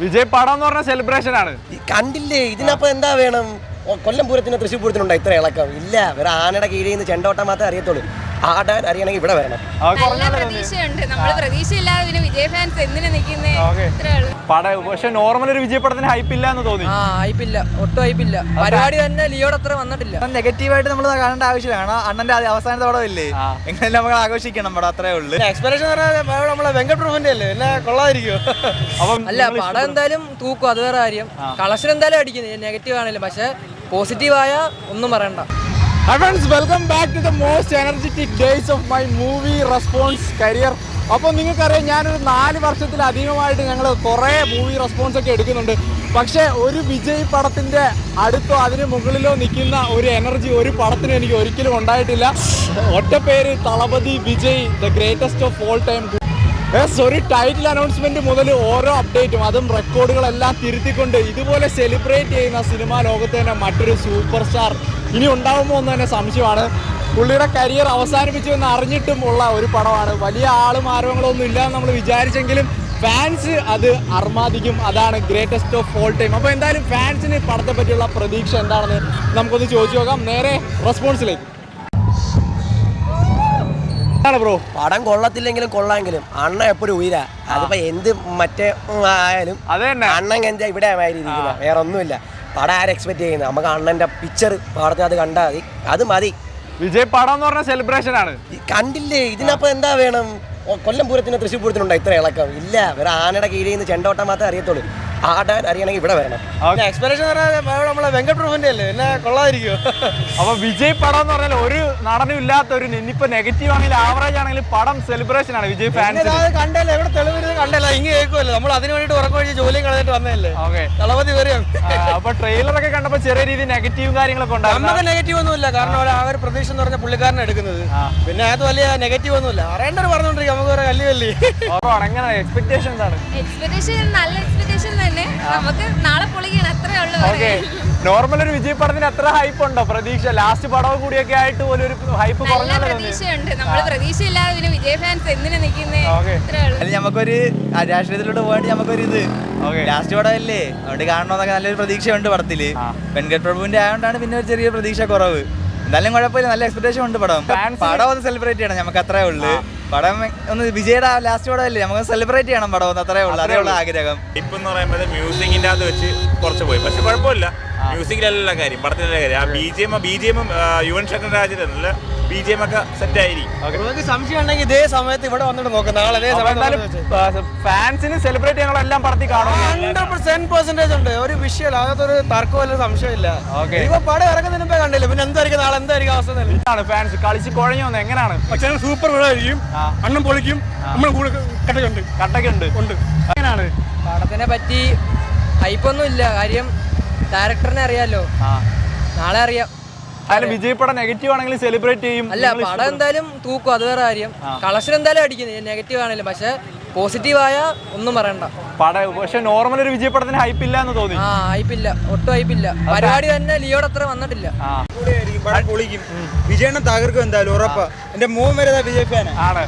വിജയ് പടം എന്ന് പറഞ്ഞ സെലിബ്രേഷൻ ആണ്. കണ്ടില്ലേ ഇതിനപ്പം എന്താ വേണം? കൊല്ലം പൂരത്തിന് തൃശ്ശൂർ പൂരത്തിനുണ്ടോ ഇത്ര ഇളക്കം? ഇല്ല, വേറെ ആനയുടെ കീഴിൽ നിന്ന് ചെണ്ടോട്ടം മാത്രമേ അറിയത്തുള്ളൂ. ആടാൻ അറിയണമെങ്കിൽ ഇവിടെ വരണം. പക്ഷെ നോർമൽ ഒരു വിജയ് പടത്തിന് ഹൈപ്പ് ഇല്ല എന്ന് തോന്നി. ഹൈപ്പില്ല, ഒട്ടും ഹൈപ്പില്ല. പരിപാടി തന്നെ ലിയോടെ അത്ര വന്നിട്ടില്ല. നെഗറ്റീവായിട്ട് നമ്മൾ കാണേണ്ട ആവശ്യമില്ല. അണ്ണന്റെ അവസാനത്തെ പടമില്ലേ, എങ്ങനെ നമുക്ക് ആഘോഷിക്കണം പടം, അത്രേ ഉള്ളൂ. എക്സ്പെക്ടേഷൻ നമ്മളെ വെങ്കട് പ്രഭുവിന്റെ അല്ലേ, എല്ലാം കൊള്ളാതിരിക്കും. അല്ല, പടം എന്തായാലും തൂക്കും, അത് വേറെ കാര്യം. കളക്ഷൻ എന്തായാലും അടിക്കുന്നത് നെഗറ്റീവ് ആണല്ലോ, പക്ഷെ പോസിറ്റീവായ ഒന്നും പറയണ്ട. Hi friends, welcome back to the most energetic days of my movie response career. അപ്പോൾ നിങ്ങൾക്കറിയാം, ഞാനൊരു 4 വർഷത്തിലധികമായിട്ട് ഞങ്ങൾ കുറേ മൂവി റെസ്പോൺസ് ഒക്കെ എടുക്കുന്നുണ്ട്. പക്ഷേ ഒരു വിജയ് പടത്തിൻ്റെ അടുത്തോ അതിന് മുകളിലോ നിൽക്കുന്ന ഒരു എനർജി ഒരു പടത്തിന് എനിക്ക് ഒരിക്കലും ഉണ്ടായിട്ടില്ല. ഒറ്റ പേര് Thalapathy Vijay, the greatest of all time. ഒരു ടൈറ്റിൽ അനൗൺസ്മെന്റ് മുതൽ ഓരോ അപ്ഡേറ്റും, അതും റെക്കോർഡുകളെല്ലാം തിരുത്തിക്കൊണ്ട് ഇതുപോലെ സെലിബ്രേറ്റ് ചെയ്യുന്ന സിനിമാ ലോകത്ത് തന്നെ മറ്റൊരു സൂപ്പർ സ്റ്റാർ ഇനി ഉണ്ടാകുമോ എന്ന് തന്നെ സംശയമാണ്. പുള്ളിയുടെ കരിയർ അവസാനിപ്പിച്ചു എന്ന് അറിഞ്ഞിട്ടും ഉള്ള ഒരു പടമാണ്. വലിയ ആളും ആരവങ്ങളൊന്നും ഇല്ലാന്ന് നമ്മൾ വിചാരിച്ചെങ്കിലും ഫാൻസ് അത് അർമാദിക്കും. അതാണ് ഗ്രേറ്റസ്റ്റ് ഓഫ് ഓൾ ടൈം. അപ്പോൾ എന്തായാലും ഫാൻസിന് പടത്തെ പറ്റിയുള്ള പ്രതീക്ഷ എന്താണെന്ന് നമുക്കൊന്ന് ചോദിച്ചു നോക്കാം. നേരെ റെസ്പോൺസിലേക്ക്. ബ്രോ, പടം കൊള്ളത്തില്ലെങ്കിലും കൊള്ളാമെങ്കിലും അണ്ണ എപ്പോഴും ഉയരാ. അതിപ്പോ എന്ത് മറ്റേ ആയാലും അണ്ണൻ എന്താ ഇവിടെ ആയിരിക്കുന്നത്, വേറെ ഒന്നുമില്ല. പടം ആരും എക്സ്പെക്ട് ചെയ്യുന്നത്, നമുക്ക് അണ്ണന്റെ പിക്ചർ പടത്തിനകത്ത് കണ്ടാൽ മതി, അത് മതി. വിജയ് പടം എന്ന് പറഞ്ഞ സെലിബ്രേഷൻ ആണ്. കണ്ടില്ലേ ഇതിനപ്പം എന്താ വേണം? കൊല്ലം പൂരത്തിന് തൃശ്ശൂർ പൂരത്തിനുണ്ടോ ഇത്ര ഇളക്കം? ഇല്ല, വേറെ ആനയുടെ കീഴിൽ നിന്ന് ചെണ്ടോട്ടം മാത്രമേ അറിയത്തുള്ളൂ. ആടാൻ അറിയണമെങ്കിൽ ഇവിടെ വരണം. എക്സ്പെക്ടേഷൻ നമ്മളെ വെങ്കട് പ്രഭുവിന്റെ അല്ലേ, എല്ലാം കൊള്ളാതിരിക്കും. അപ്പൊ വിജയ് പടം എന്ന് പറഞ്ഞാൽ ഒരു നടനും ഇല്ലാത്ത ഒരു, ഇനിയിപ്പോ നെഗറ്റീവ് ആണെങ്കിലും ആവറേജ് ആണെങ്കിലും പടം സെലിബ്രേഷൻ ആണ്. വിജയ് ഫാൻസ് കണ്ടല്ലേ, എവിടെ തെളിവ് കണ്ടല്ലോ, ഇങ്ങനെ കേൾക്കുമല്ലോ. നമ്മൾ അതിന് വേണ്ടിട്ട് ഉറക്കം വഴി ജോലിയും കളഞ്ഞിട്ട് വന്നതല്ലേ. തളപതി വരെയും. അപ്പൊ ട്രെയിലറൊക്കെ കണ്ടപ്പോ ചെറിയ രീതിയിൽ നെഗറ്റീവും കാര്യങ്ങളൊക്കെ ഉണ്ടായിരുന്നു. നമുക്ക് നെഗറ്റീവ് ഒന്നുമില്ല, കാരണം ആ ഒരു പ്രതീക്ഷ എന്ന് പറഞ്ഞ പുള്ളിക്കാരനെ എടുക്കുന്നത്. പിന്നെ അത് വലിയ നെഗറ്റീവ് ഒന്നുമില്ല. അറിയേണ്ടവർ പറഞ്ഞോണ്ടിരിക്കും, നമുക്ക് വേറെ കല്ലി കല്ലി. എങ്ങനെ എക്സ്പെക്ടേഷൻസ് ആണ്? നല്ല എക്സ്പെക്ടേഷൻ തന്നെ, നമുക്ക് നാളെ പൊളിക്കണം, അത്രേ ഉള്ളൂ. നോർമൽ ഒരു വിജയ് പടത്തിന് എത്ര ഹൈപ്പ് ഉണ്ടോ? പ്രതീക്ഷ ലാസ്റ്റ് പടവും കൂടിയൊക്കെ ആയിട്ട് പോലും ഒരു ഹൈപ്പ് പ്രതീക്ഷയുണ്ട്. നമ്മള് പ്രതീക്ഷയില്ലാതെ പിന്നെ വിജയ് ഫാൻസ് എന്തിനാ നിൽക്കുന്നത്? നമുക്കൊരു രാഷ്ട്രീയത്തിലോട്ട് പോകാണ്ട് നമുക്കൊരു ഇത് ലാസ്റ്റ് പടമല്ലേ, അതുകൊണ്ട് കാണണമെന്നൊക്കെ നല്ലൊരു പ്രതീക്ഷയുണ്ട് പടത്തില്. വെങ്കട് പ്രഭുവിന്റെ ആയതുകൊണ്ടാണ് പിന്നെ ഒരു ചെറിയ പ്രതീക്ഷ കുറവ്. എന്തായാലും കുഴപ്പമില്ല, നല്ല എക്സ്പെക്ടേഷൻ ഉണ്ട്. പടം ഒന്ന് സെലിബ്രേറ്റ് ചെയ്യണം, നമുക്ക് അത്രേ ഉള്ളൂ. പടം ഒന്ന് വിജയുടെ ലാസ്റ്റ് പടം അല്ലേ, നമുക്ക് സെലിബ്രേറ്റ് ചെയ്യണം പടം ഒന്ന്, അത്രേ ഉള്ളൂ. അതേ ഉള്ള ആഗ്രഹം. ഇപ്പം എന്ന് പറയുമ്പോൾ മ്യൂസിക്കിൻ്റെ അകത്ത് വെച്ച് കുറച്ച് പോയി, പക്ഷെ കുഴപ്പമില്ല. മ്യൂസിക്കിലല്ല കാര്യം, പടത്തിലല്ല കാര്യം. ആ ബിജിഎം യുവൻ ശങ്കർ രാജനല്ല, ബിജിഎം ഒക്കെ സെറ്റ് ആയിരിക്കും. സംശയം ഉണ്ടെങ്കിൽ ഇതേ സമയത്ത് ഇവിടെ വന്നിട്ട് നോക്കാം. നാളെ ഫാൻസിന് സെലിബ്രേറ്റ് ഞങ്ങളെല്ലാം പടത്തിൽ കാണും. 100% ഉണ്ട്, ഒരു വിഷയമല്ല, അതൊരു തർക്കമല്ല, സംശയമില്ല. ഇപ്പൊ പടം ഇറങ്ങുന്നതിന് മുമ്പേ കണ്ടില്ല, പിന്നെ എന്തായിരിക്കും നാളെ എന്തായിരിക്കും അവസ്ഥ? ഫാൻസ് കളിച്ച് കുഴഞ്ഞു വന്നത് എങ്ങനെയാണ്? പക്ഷേ സൂപ്പർ വിളായിരിക്കും, അണ്ണം പൊളിക്കും, നമ്മൾ കൂടെ കട്ടക്കുണ്ട്. എങ്ങനെയാണ് പടത്തിനെ പറ്റി ഹൈപ്പൊന്നും ഇല്ല, കാര്യം ഡയറക്ടറിനെ അറിയാലോ, നാളെ അറിയാം. അതിന് വിജയ് പടം നെഗറ്റീവ് ആണെങ്കിലും സെലിബ്രേറ്റ് ചെയ്യും. അല്ല, പടം എന്തായാലും തൂക്കും, അത് വേറെ കാര്യം. കളക്ഷൻ എന്തായാലും അടിക്കുന്നത് നെഗറ്റീവ് ആണെങ്കിലും, പക്ഷെ പോസിറ്റീവായ ഒന്നും പറയണ്ട. പക്ഷെ നോർമൽ ഒരു വിജയ് പടത്തിന് ഹൈപ്പ് ഇല്ല എന്ന് തോന്നി. ഹൈപ്പില്ല, ഒട്ടും ഹൈപ്പില്ല. പരിപാടി തന്നെ ലിയോടെ അത്ര വന്നിട്ടില്ല. വിജയണ്ണൻ തകർക്കും എന്തായാലും ഉറപ്പാ. എന്റെ മോൻ വരെ വിജയ് ഫാൻ ആണ്.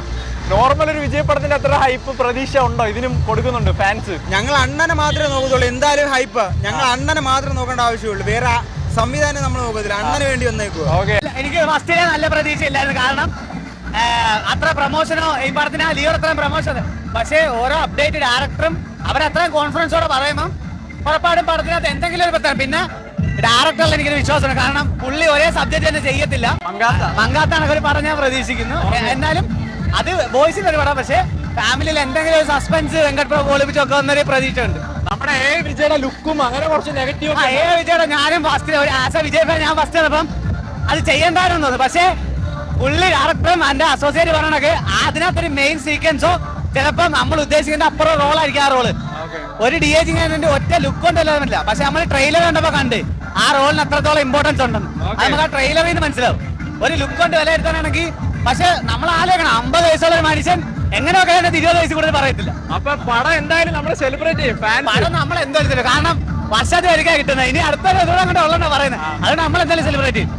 നോർമൽ ഒരു വിജയ് പടത്തിന്റെ അത്ര ഹൈപ്പ് പ്രതീക്ഷ ഉണ്ടോ? ഇതിനും കൊടുക്കുന്നുണ്ട് ഫാൻസ്. ഞങ്ങൾ അണ്ണനെ മാത്രമേ നോക്കത്തുള്ളൂ, എന്തായാലും ഹൈപ്പ്. ഞങ്ങൾ അണ്ണനെ മാത്രം നോക്കേണ്ട ആവശ്യമുള്ളൂ, വേറെ സംവിധാനം നമ്മൾ നോക്കത്തില്ല. അണ്ണന് വേണ്ടി വന്നേക്കുക. എനിക്ക് ഫസ്റ്റിലെ നല്ല പ്രതീക്ഷ ഇല്ലായിരുന്നു, കാരണം അത്ര പ്രൊമോഷനോ ഈ പടത്തിന് ലിയോ അത്രയും പ്രൊമോഷൻ. പക്ഷേ ഓരോ അപ്ഡേറ്റ് ഡയറക്ടറും അവരത്രയും കോൺഫിഡൻസോടെ പറയുമ്പോൾ ഉറപ്പാടും പടത്തിനകത്ത് എന്തെങ്കിലും ഒരു പ്രത്യേകം. പിന്നെ ഡയറക്ടറിൽ എനിക്കൊരു വിശ്വാസമാണ്, കാരണം പുള്ളി ഒരേ സബ്ജക്ട് തന്നെ ചെയ്യത്തില്ല. മങ്കാത്താണ് അവർ പറഞ്ഞാൽ പ്രതീക്ഷിക്കുന്നു. എന്നാലും അത് ബോയ്സിന്റെ ഒരു പടം, പക്ഷേ ഫാമിലിയിൽ എന്തെങ്കിലും ഒരു സസ്പെൻസ് വെങ്കട് പ്രഭു ഒളിപ്പിച്ചൊക്കെ വന്നൊരു പ്രതീക്ഷ ഉണ്ട്. നമ്മുടെ വിജയുടെ ലുക്കും അങ്ങനെ കുറച്ച് നെഗറ്റീവ്. വിജയുടെ ഞാനും ഫസ്റ്റ് ഒരു ആസ് എ വിജയ് ഫാൻ ഞാൻ ഫസ്റ്റ് അപ്പം അത് ചെയ്യണ്ടായിരുന്നു തോന്നുന്നു. പക്ഷേ പുള്ളി ഡയറക്ടറും എൻ്റെ അസോസിയേറ്റ് പറയണൊക്കെ അതിനകത്തൊരു മെയിൻ സീക്വൻസോ ചിലപ്പോൾ നമ്മൾ ഉദ്ദേശിക്കുന്ന അപ്പുറം റോളായിരിക്കും ആ റോള്. ഒരു DH ഒറ്റ ലുക്ക് കൊണ്ടല്ല, പക്ഷെ നമ്മൾ ട്രെയിലർ കണ്ടപ്പോൾ കണ്ട് ആ റോളിന് അത്രത്തോളം ഇമ്പോർട്ടൻസ് ഉണ്ടെന്ന് അത് നമുക്ക് ആ ട്രെയിലറിൽ നിന്ന് മനസ്സിലാവും. ഒരു ലുക്ക് കൊണ്ട് വിലയിരുത്താനാണെങ്കിൽ. പക്ഷെ നമ്മൾ ആലോചിക്കണം, 50 വയസ്സുള്ള ഒരു മനുഷ്യൻ എങ്ങനെയൊക്കെ 20 വയസ്സ് കൂടുതൽ പറയത്തില്ല. അപ്പൊ പടം എന്തായാലും നമ്മൾ സെലിബ്രേറ്റ് ചെയ്യും. പടം നമ്മൾ എന്തായാലും, കാരണം വർഷത്തിൽ ഒരിക്കൽ കിട്ടുന്നത്, ഇനി അടുത്ത അങ്ങോട്ട് ഉള്ളതെന്നാ പറയുന്നത്. അതുകൊണ്ട് നമ്മൾ എന്തായാലും സെലിബ്രേറ്റ് ചെയ്യും.